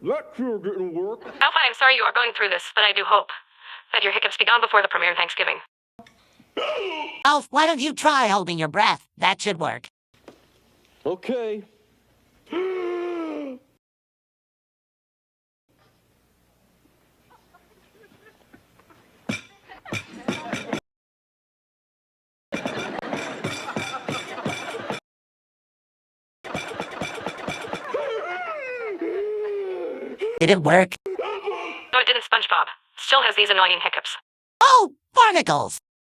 That sure didn't work. Oh, fine, I'm sorry you are going through this, but I do hope that your hiccups be gone before the premiere Thanksgiving. Elf, why don't you try holding your breath? That should work. Okay. Did it work? No, it didn't, SpongeBob. Still has these annoying hiccups. Oh, barnacles!